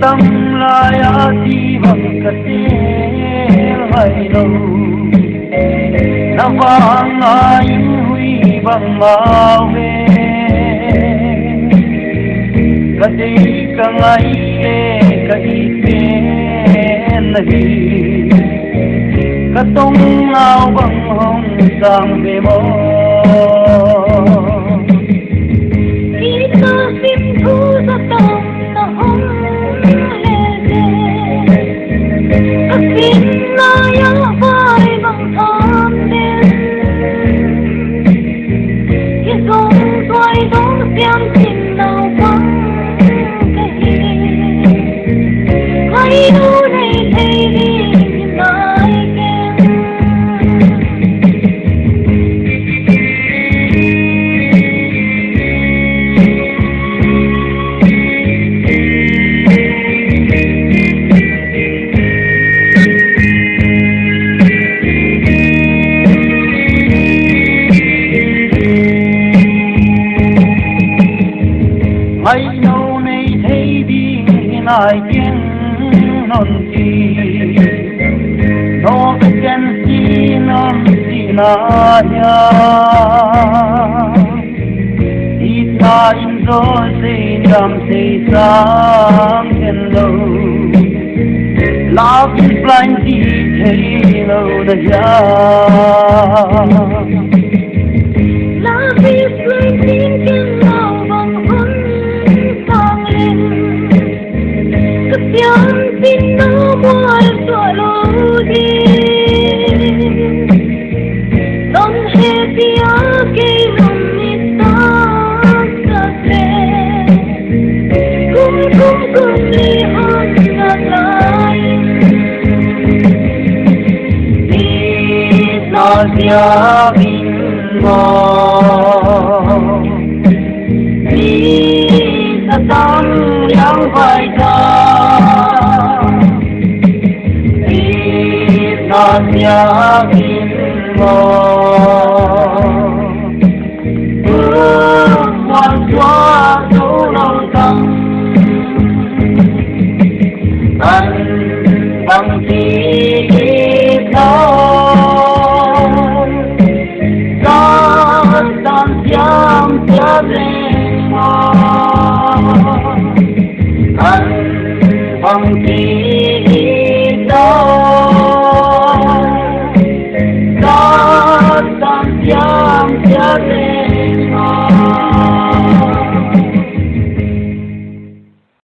tâm lai á chi bằng cát hay lâu na vang ai huy bằng mau về cái đi cái ngày cái bên này cái tung áo bằng hồng sang về mơ kita sim thu sa tông na hồng Pin na ya vai bằng tham đen, ye song toai dong xiam xin nào vắng cái hay đâu này thấy đi mai kem. hay đâu này thấy đi lại tiếng non chi nó cái chân chi non chi na ya ít ta in rồi say đam say sang en lâu love is blind chi thấy lâu đã ya Love is blinding can lâu bằng yang pintu mual selalu di non hetia ke lumita kase kum lihat lain Nasia bingo Satang yang baik Nasia bingo Quan xóa dấu lâu tâm Anh bằng chỉ thao Gió tan xiam chia rèn anh bằng chỉ đâu gió tan xiam chia rèn